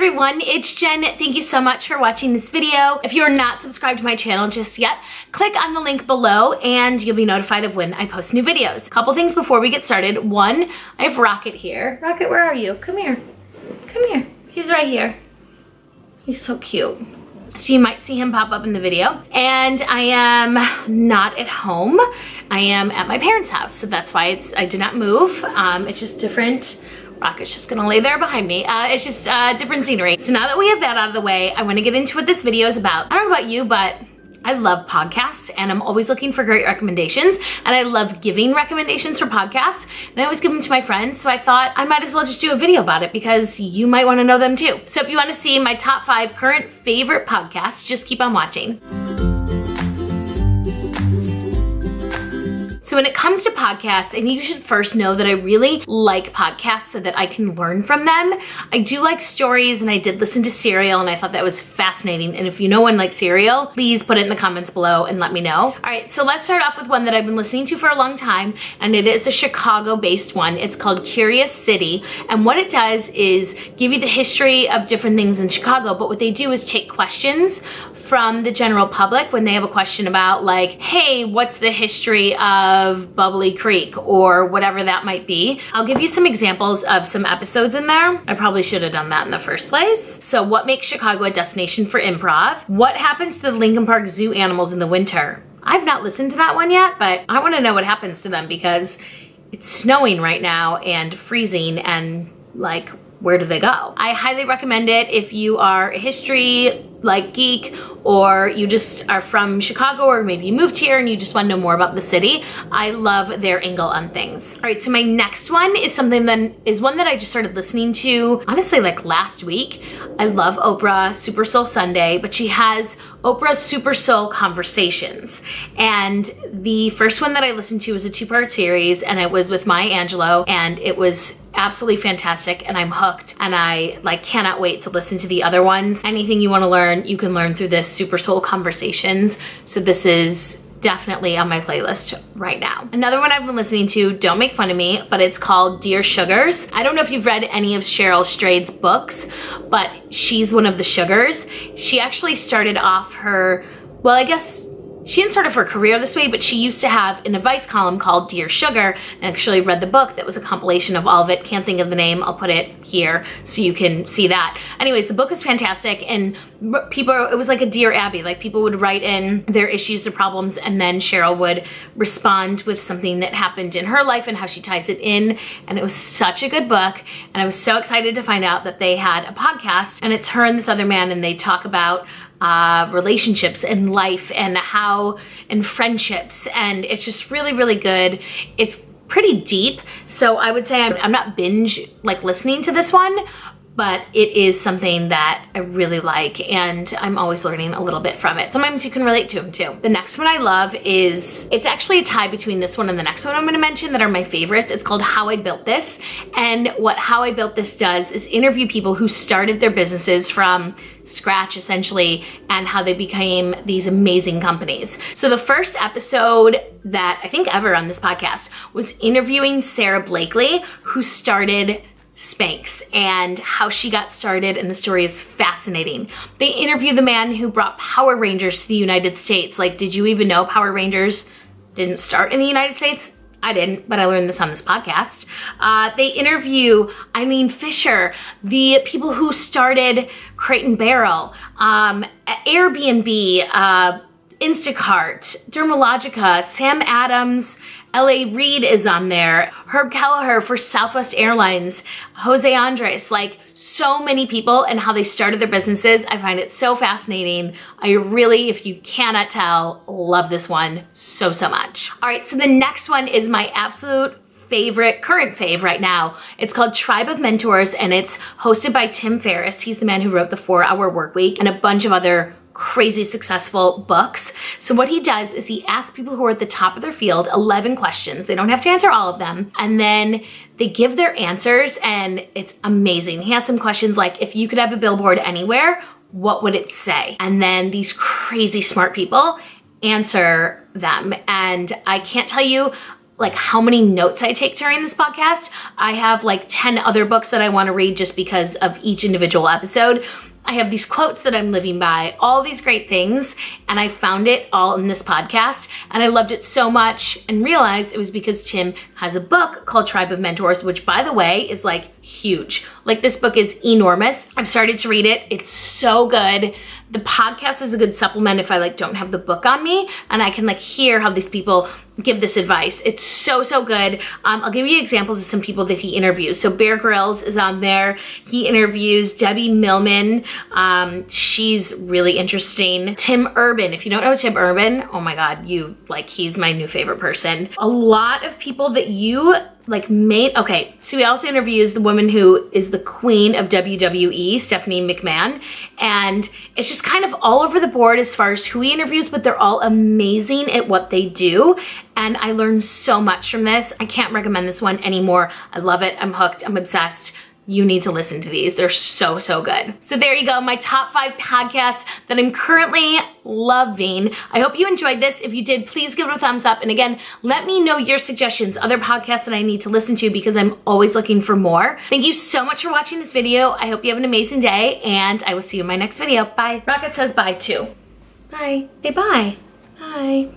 everyone, it's Jen. Thank you so much for watching this video. If you're not subscribed to my channel just yet, click on the link below and you'll be notified of when I post new videos. A couple things before we get started. One, I have Rocket here. Rocket, where are you? Come here. Come here. He's right here. He's so cute. So you might see him pop up in the video. And I am not at home. I am at my parents' house. So that's why I did not move. It's just different. Rocket's just gonna lay there behind me. It's just different scenery. So now that we have that out of the way, I wanna get into what this video is about. I don't know about you, but I love podcasts and I'm always looking for great recommendations, and I love giving recommendations for podcasts, and I always give them to my friends. So I thought I might as well just do a video about it because you might wanna know them too. So if you wanna see my top 5 current favorite podcasts, just keep on watching. So when it comes to podcasts, I think you should first know that I really like podcasts so that I can learn from them. I do like stories, and I did listen to Serial, and I thought that was fascinating. And if you know one like Serial, please put it in the comments below and let me know. All right, so let's start off with one that I've been listening to for a long time, and it is a Chicago-based one. It's called Curious City, and what it does is give you the history of different things in Chicago, but what they do is take questions from the general public when they have a question about, like, hey, what's the history of Bubbly Creek or whatever that might be. I'll give you some examples of some episodes in there. I probably should have done that in the first place. So what makes Chicago a destination for improv? What happens to the Lincoln Park Zoo animals in the winter? I've not listened to that one yet, but I want to know what happens to them because it's snowing right now and freezing, and like, where do they go? I highly recommend it if you are a history geek, or you just are from Chicago, or maybe you moved here and you just want to know more about the city. I love their angle on things. All right, so my next one is one that I just started listening to, honestly, like last week. I love Oprah, Super Soul Sunday, but she has Oprah's Super Soul Conversations. And the first one that I listened to was a 2-part series, and it was with Maya Angelou, and it was absolutely fantastic, and I'm hooked, and I cannot wait to listen to the other ones. Anything you want to learn, you can learn through this Super Soul Conversations. So this is definitely on my playlist right now. Another one I've been listening to, don't make fun of me, but it's called Dear Sugars. I don't know if you've read any of Cheryl Strayed's books, but she's one of the Sugars. She actually started off her, well, I guess she didn't start off her career this way, but she used to have an advice column called Dear Sugar, and actually read the book that was a compilation of all of it. Can't think of the name. I'll put it here so you can see that. Anyways, the book is fantastic, and it was like a Dear Abby. Like, people would write in their issues, their problems, and then Cheryl would respond with something that happened in her life and how she ties it in. And it was such a good book, and I was so excited to find out that they had a podcast, and it's her and this other man, and they talk about relationships and life and friendships, and it's just really, really good. It's pretty deep, so I would say I'm not binge listening to this one, but it is something that I really like, and I'm always learning a little bit from it. Sometimes you can relate to them too. The next one I love it's actually a tie between this one and the next one I'm gonna mention that are my favorites. It's called How I Built This, and what How I Built This does is interview people who started their businesses from scratch, essentially, and how they became these amazing companies. So the first episode that I think ever on this podcast was interviewing Sarah Blakely, who started Spanx, and how she got started, and the story is fascinating. They interview the man who brought Power Rangers to the United States. Like, did you even know Power Rangers didn't start in the United States? I didn't, but I learned this on this podcast. They interview Eileen Fisher, the people who started Crate & Barrel, Airbnb, Instacart, Dermalogica, Sam Adams, L.A. Reid is on there, Herb Kelleher for Southwest Airlines, Jose Andres, so many people and how they started their businesses. I find it so fascinating. I really, if you cannot tell, love this one so much. All right, so the next one is my absolute favorite, current fave right now. It's called Tribe of Mentors, and it's hosted by Tim Ferriss. He's the man who wrote The 4-Hour Workweek and a bunch of other crazy successful books. So what he does is he asks people who are at the top of their field 11 questions. They don't have to answer all of them. And then they give their answers, and it's amazing. He asks them questions like, if you could have a billboard anywhere, what would it say? And then these crazy smart people answer them. And I can't tell you like how many notes I take during this podcast. I have like 10 other books that I want to read just because of each individual episode. I have these quotes that I'm living by, all these great things, and I found it all in this podcast, and I loved it so much and realized it was because Tim has a book called Tribe of Mentors, which, by the way, is like huge. Like, this book is enormous. I've started to read it. It's so good. The podcast is a good supplement if I like don't have the book on me, and I can like hear how these people give this advice. It's so, so good. I'll give you examples of some people that he interviews. So Bear Grylls is on there. He interviews Debbie Millman. She's really interesting. Tim Urban. If you don't know Tim Urban, oh my God, he's my new favorite person. A lot of people that you like made. Okay, so he also interviews the woman who is the queen of WWE, Stephanie McMahon. And it's just kind of all over the board as far as who he interviews, but they're all amazing at what they do. And I learned so much from this. I can't recommend this one anymore. I love it. I'm hooked. I'm obsessed. You need to listen to these. They're so, so good. So there you go, my top 5 podcasts that I'm currently loving. I hope you enjoyed this. If you did, please give it a thumbs up. And again, let me know your suggestions, other podcasts that I need to listen to, because I'm always looking for more. Thank you so much for watching this video. I hope you have an amazing day, and I will see you in my next video. Bye. Rocket says bye too. Bye. Say bye. Bye.